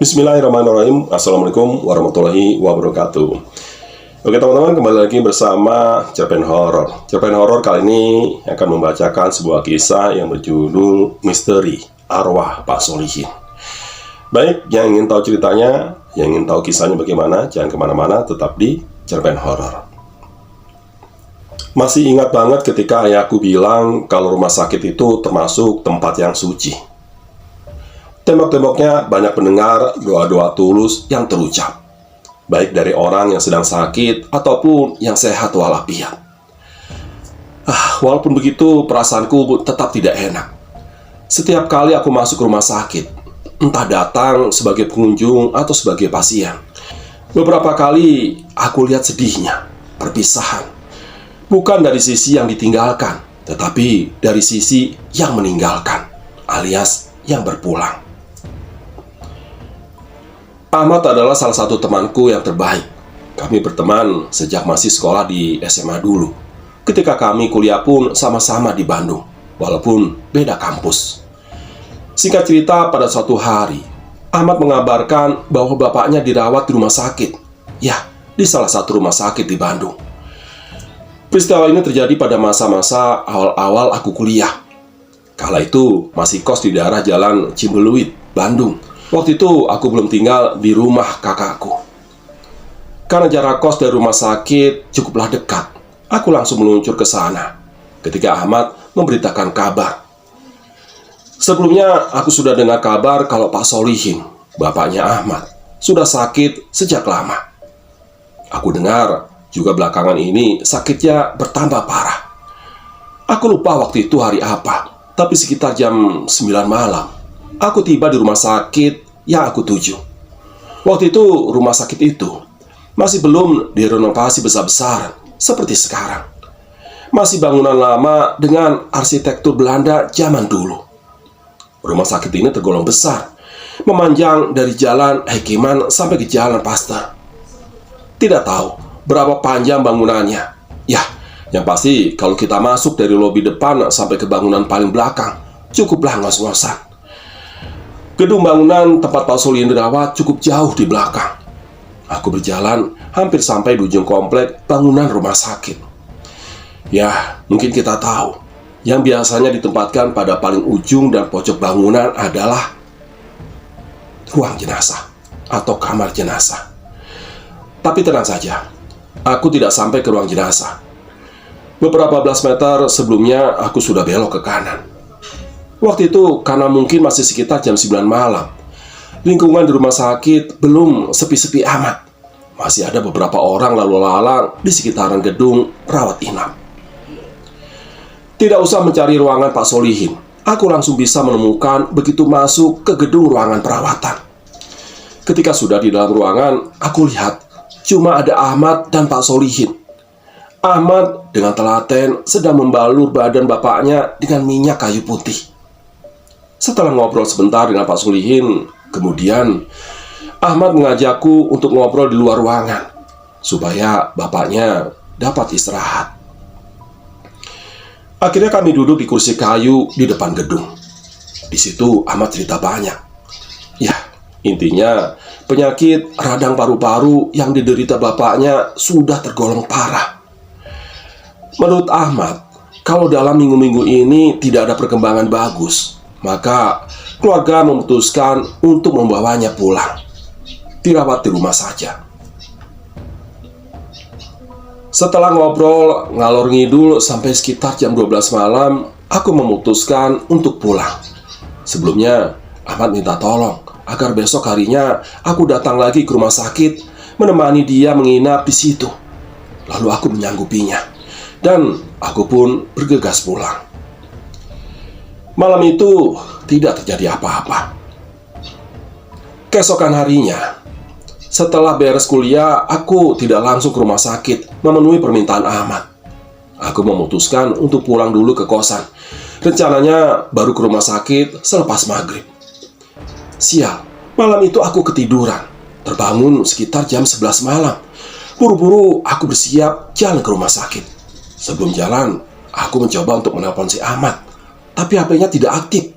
Bismillahirrahmanirrahim. Assalamualaikum warahmatullahi wabarakatuh. Oke teman-teman, kembali lagi bersama Cerpen Horor. Cerpen Horor kali ini akan membacakan sebuah kisah yang berjudul Misteri Arwah Pak Solihin. Baik, yang ingin tahu ceritanya, yang ingin tahu kisahnya bagaimana, jangan kemana-mana, tetap di Cerpen Horor. Masih ingat banget ketika ayahku bilang kalau rumah sakit itu termasuk tempat yang suci. Tembok-temboknya banyak mendengar doa-doa tulus yang terucap, baik dari orang yang sedang sakit ataupun yang sehat walafiat. Walaupun begitu, perasaanku tetap tidak enak. Setiap kali aku masuk rumah sakit, entah datang sebagai pengunjung atau sebagai pasien, beberapa kali aku lihat sedihnya, perpisahan. Bukan dari sisi yang ditinggalkan, tetapi dari sisi yang meninggalkan, alias yang berpulang. Ahmad adalah salah satu temanku yang terbaik. Kami berteman sejak masih sekolah di SMA dulu. Ketika kami kuliah pun sama-sama di Bandung, walaupun beda kampus. Singkat cerita, pada suatu hari, Ahmad mengabarkan bahwa bapaknya dirawat di rumah sakit. Ya, di salah satu rumah sakit di Bandung. Peristiwa ini terjadi pada masa-masa awal-awal aku kuliah. Kala itu masih kos di daerah Jalan Cimbeluit, Bandung. Waktu itu aku belum tinggal di rumah kakakku. Karena jarak kos dari rumah sakit cukuplah dekat, aku langsung meluncur ke sana ketika Ahmad memberitakan kabar. Sebelumnya aku sudah dengar kabar kalau Pak Solihin, bapaknya Ahmad, sudah sakit sejak lama. Aku dengar juga belakangan ini sakitnya bertambah parah. Aku lupa waktu itu hari apa, tapi sekitar jam 9 malam aku tiba di rumah sakit yang aku tuju. Waktu itu rumah sakit itu masih belum direnovasi besar-besaran seperti sekarang. Masih bangunan lama dengan arsitektur Belanda zaman dulu. Rumah sakit ini tergolong besar, memanjang dari Jalan Hekiman sampai ke Jalan Pasteur. Tidak tahu berapa panjang bangunannya. Ya, yang pasti kalau kita masuk dari lobi depan sampai ke bangunan paling belakang, cukuplah ngos-ngosan. Gedung bangunan tempat Pak Solihin dirawat cukup jauh di belakang. Aku berjalan hampir sampai di ujung komplek bangunan rumah sakit. Ya, mungkin kita tahu, yang biasanya ditempatkan pada paling ujung dan pojok bangunan adalah ruang jenazah atau kamar jenazah. Tapi tenang saja, aku tidak sampai ke ruang jenazah. Beberapa belas meter sebelumnya aku sudah belok ke kanan. Waktu itu karena mungkin masih sekitar jam 9 malam. Lingkungan di rumah sakit belum sepi-sepi amat. Masih ada beberapa orang lalu lalang di sekitaran gedung rawat inap. Tidak usah mencari ruangan Pak Solihin, aku langsung bisa menemukan begitu masuk ke gedung ruangan perawatan. Ketika sudah di dalam ruangan, aku lihat cuma ada Ahmad dan Pak Solihin. Ahmad dengan telaten sedang membalur badan bapaknya dengan minyak kayu putih. Setelah ngobrol sebentar dengan Pak Solihin, kemudian Ahmad mengajakku untuk ngobrol di luar ruangan supaya bapaknya dapat istirahat. Akhirnya kami duduk di kursi kayu di depan gedung. Di situ Ahmad cerita banyak. Ya, intinya penyakit radang paru-paru yang diderita bapaknya sudah tergolong parah. Menurut Ahmad, kalau dalam minggu-minggu ini tidak ada perkembangan bagus, maka keluarga memutuskan untuk membawanya pulang, dirawat di rumah saja. Setelah ngobrol ngalor ngidul sampai sekitar jam 12 malam, aku memutuskan untuk pulang. Sebelumnya, Ahmad minta tolong agar besok harinya aku datang lagi ke rumah sakit menemani dia menginap di situ. Lalu aku menyanggupinya, dan aku pun bergegas pulang. Malam itu tidak terjadi apa-apa. Keesokan harinya, setelah beres kuliah, aku tidak langsung ke rumah sakit memenuhi permintaan Ahmad. Aku memutuskan untuk pulang dulu ke kosan. Rencananya baru ke rumah sakit selepas maghrib. Sial, malam itu aku ketiduran. Terbangun sekitar jam 11 malam. Buru-buru aku bersiap jalan ke rumah sakit. Sebelum jalan, aku mencoba untuk menelpon si Ahmad, tapi HP-nya tidak aktif.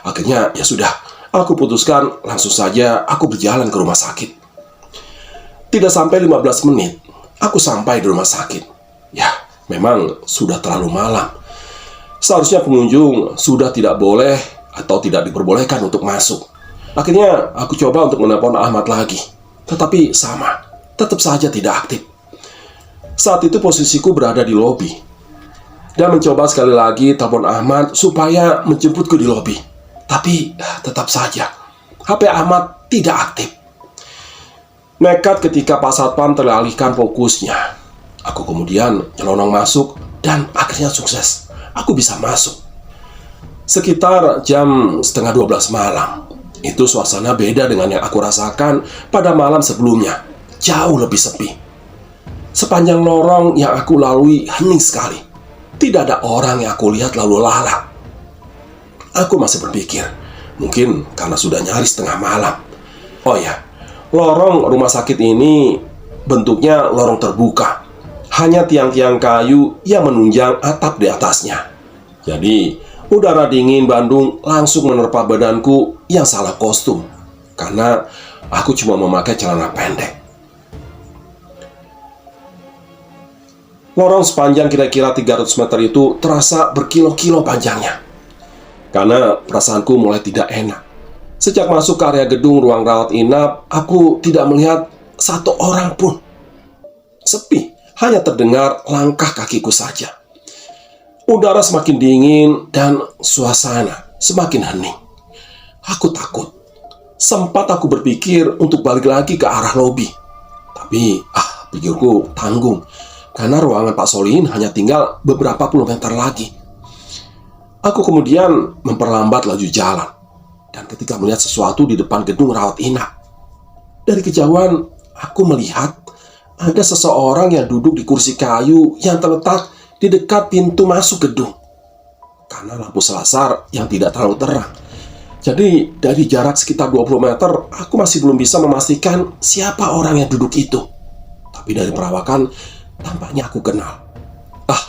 Akhirnya ya sudah, Aku putuskan langsung saja aku berjalan ke rumah sakit. Tidak sampai 15 menit, aku sampai di rumah sakit. Ya, memang sudah terlalu malam. Seharusnya pengunjung sudah tidak boleh atau tidak diperbolehkan untuk masuk. Akhirnya aku coba untuk menelpon Ahmad lagi, tetapi sama, tetap saja tidak aktif. Saat itu posisiku berada di lobi dan mencoba sekali lagi telepon Ahmad supaya menjemputku di lobi. Tapi tetap saja HP Ahmad tidak aktif. Nekat ketika Pak Satpam teralihkan fokusnya, aku kemudian nyelonong masuk dan akhirnya sukses. Aku bisa masuk. Sekitar jam setengah 12 malam. Itu suasana beda dengan yang aku rasakan pada malam sebelumnya. Jauh lebih sepi. Sepanjang lorong yang aku lalui hening sekali. Tidak ada orang yang aku lihat lalu lalang. Aku masih berpikir, mungkin karena sudah nyaris tengah malam. Oh ya, lorong rumah sakit ini bentuknya lorong terbuka. Hanya tiang-tiang kayu yang menunjang atap di atasnya. Jadi, udara dingin Bandung langsung menerpa badanku yang salah kostum. Karena aku cuma memakai celana pendek. Lorong sepanjang kira-kira 300 meter itu terasa berkilo-kilo panjangnya. Karena perasaanku mulai tidak enak. Sejak masuk ke area gedung ruang rawat inap, aku tidak melihat satu orang pun. Sepi, hanya terdengar langkah kakiku saja. Udara semakin dingin dan suasana semakin hening. Aku takut. Sempat aku berpikir untuk balik lagi ke arah lobi. Tapi, pikirku tanggung. Karena ruangan Pak Solihin hanya tinggal beberapa puluh meter lagi. Aku kemudian memperlambat laju jalan. Dan ketika melihat sesuatu di depan gedung rawat inap, dari kejauhan aku melihat ada seseorang yang duduk di kursi kayu yang terletak di dekat pintu masuk gedung. Karena lampu selasar yang tidak terlalu terang. Jadi dari jarak sekitar 20 meter, aku masih belum bisa memastikan siapa orang yang duduk itu. Tapi dari perawakan, tampaknya aku kenal.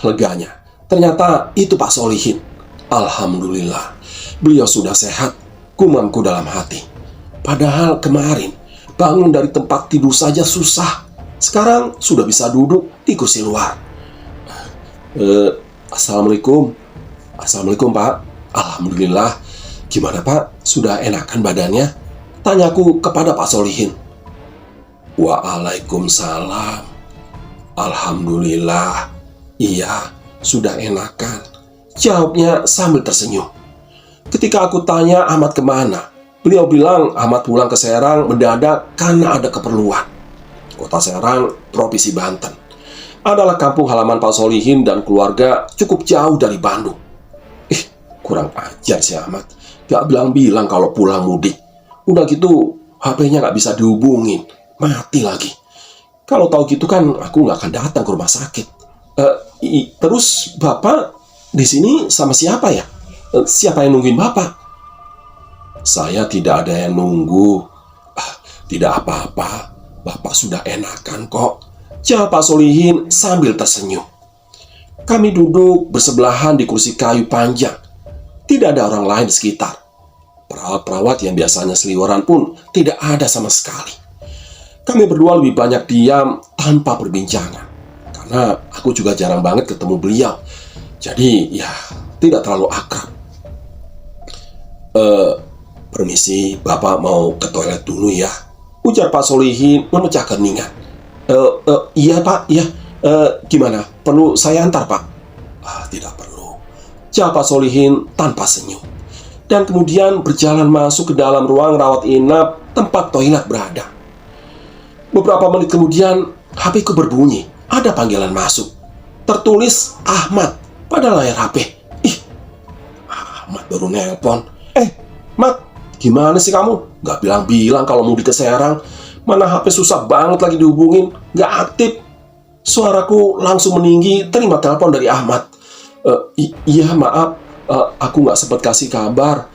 Leganya. Ternyata itu Pak Solihin. Alhamdulillah, beliau sudah sehat, gumamku dalam hati. Padahal kemarin, bangun dari tempat tidur saja susah. Sekarang sudah bisa duduk di kursi luar. Assalamualaikum. Assalamualaikum Pak. Alhamdulillah. Gimana Pak? Sudah enakan badannya? Tanyaku kepada Pak Solihin. Waalaikumsalam. Alhamdulillah. Iya, sudah enakan. Jawabnya sambil tersenyum. Ketika aku tanya Ahmad kemana, beliau bilang Ahmad pulang ke Serang mendadak karena ada keperluan. Kota Serang, Provinsi Banten, adalah kampung halaman Pak Solihin dan keluarga cukup jauh dari Bandung. Kurang ajar si Ahmad. Gak bilang-bilang kalau pulang mudik. Udah gitu, HP-nya gak bisa dihubungin. Mati lagi. Kalau tahu gitu kan, aku gak akan datang ke rumah sakit. Terus Bapak di sini sama siapa ya? Siapa yang nungguin Bapak? Saya tidak ada yang nunggu. Tidak apa-apa. Bapak sudah enakan kok, jawab Pak Solihin sambil tersenyum. Kami duduk bersebelahan di kursi kayu panjang. Tidak ada orang lain di sekitar. Perawat-perawat yang biasanya seliweran pun tidak ada sama sekali. Kami berdua lebih banyak diam tanpa perbincangan. Karena aku juga jarang banget ketemu beliau. Jadi ya tidak terlalu akrab. Permisi, Bapak mau ke toilet dulu ya, ujar Pak Solihin memecah keningan. Iya Pak, iya. Gimana? Perlu saya antar Pak? Tidak perlu, jawab Pak Solihin tanpa senyum. Dan kemudian berjalan masuk ke dalam ruang rawat inap tempat toilet berada. Beberapa menit kemudian, HP-ku berbunyi. Ada panggilan masuk. Tertulis Ahmad pada layar HP. Ahmad baru nelpon. Mat, gimana sih kamu? Gak bilang-bilang kalau mau ke Serang. Mana HP susah banget lagi dihubungin. Gak aktif. Suaraku langsung meninggi terima telepon dari Ahmad. Iya maaf, aku gak sempat kasih kabar.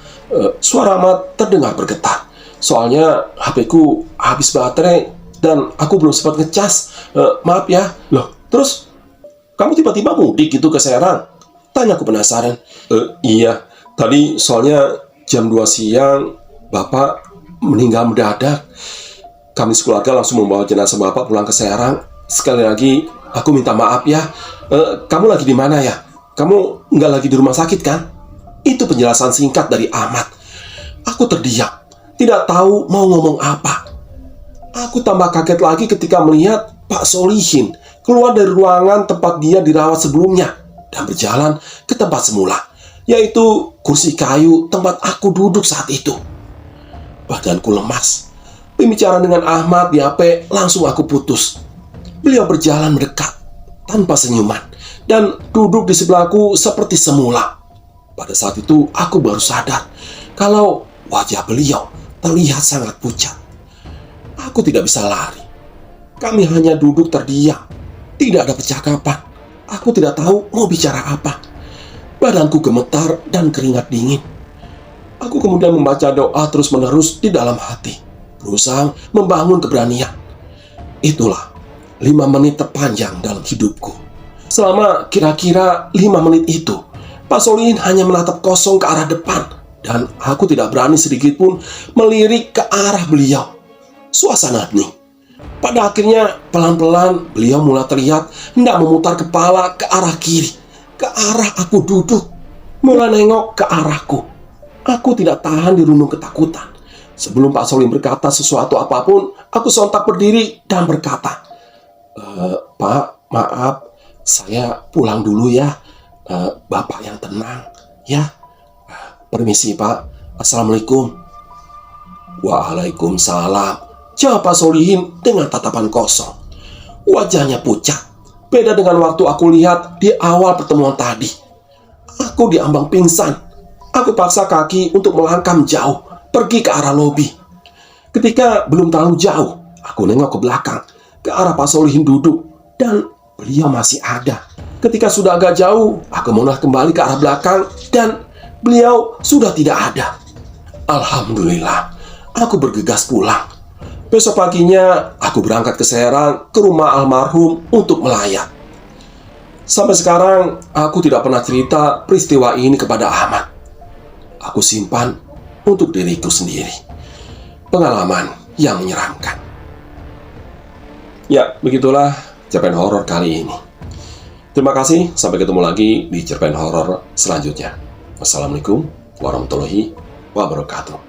Suara Ahmad terdengar bergetar. Soalnya HP-ku habis baterai dan aku belum sempat ngecas. Maaf ya. Loh, terus kamu tiba-tiba mudik gitu ke Serang? Tanya aku penasaran. Iya, tadi soalnya jam 2 siang Bapak meninggal mendadak. Kami sekeluarga langsung membawa jenazah Bapak pulang ke Serang. Sekali lagi, aku minta maaf ya. Kamu lagi di mana ya? Kamu nggak lagi di rumah sakit kan? Itu penjelasan singkat dari Ahmad. Aku terdiam, tidak tahu mau ngomong apa. Aku tambah kaget lagi ketika melihat Pak Solihin keluar dari ruangan tempat dia dirawat sebelumnya dan berjalan ke tempat semula, yaitu kursi kayu tempat aku duduk saat itu. Badanku lemas. Pembicaraan dengan Ahmad di HP langsung aku putus. Beliau berjalan mendekat tanpa senyuman dan duduk di sebelahku seperti semula. Pada saat itu aku baru sadar kalau wajah beliau terlihat sangat pucat. Aku tidak bisa lari. Kami hanya duduk terdiam. Tidak ada percakapan. Aku tidak tahu mau bicara apa. Badanku gemetar dan keringat dingin. Aku kemudian membaca doa terus-menerus di dalam hati, berusaha membangun keberanian. Itulah 5 menit terpanjang dalam hidupku. Selama kira-kira 5 menit itu, Pak Solihin hanya menatap kosong ke arah depan, dan aku tidak berani sedikit pun melirik ke arah beliau. Suasana hening. Pada akhirnya, pelan-pelan beliau mulai terlihat hendak memutar kepala ke arah kiri, ke arah aku duduk, mulai nengok ke arahku. Aku tidak tahan dirundung ketakutan. Sebelum Pak Solihin berkata sesuatu apapun, aku sontak berdiri dan berkata, Pak, maaf, saya pulang dulu ya. Bapak yang tenang, ya. Permisi, Pak. Assalamualaikum. Waalaikumsalam, jawab Pak Solihin dengan tatapan kosong. Wajahnya pucat. Beda dengan waktu aku lihat di awal pertemuan tadi. Aku diambang pingsan. Aku paksa kaki untuk melangkah jauh, pergi ke arah lobi. Ketika belum terlalu jauh, aku nengok ke belakang, ke arah Pak Solihin duduk, dan beliau masih ada. Ketika sudah agak jauh, aku menoleh kembali ke arah belakang, dan beliau sudah tidak ada. Alhamdulillah, aku bergegas pulang. Besok paginya, aku berangkat ke Serang, ke rumah almarhum untuk melayat. Sampai sekarang, aku tidak pernah cerita peristiwa ini kepada Ahmad. Aku simpan untuk diriku sendiri. Pengalaman yang menyeramkan. Ya, begitulah cerpen horor kali ini. Terima kasih, sampai ketemu lagi di cerpen horor selanjutnya. Wassalamualaikum warahmatullahi wabarakatuh.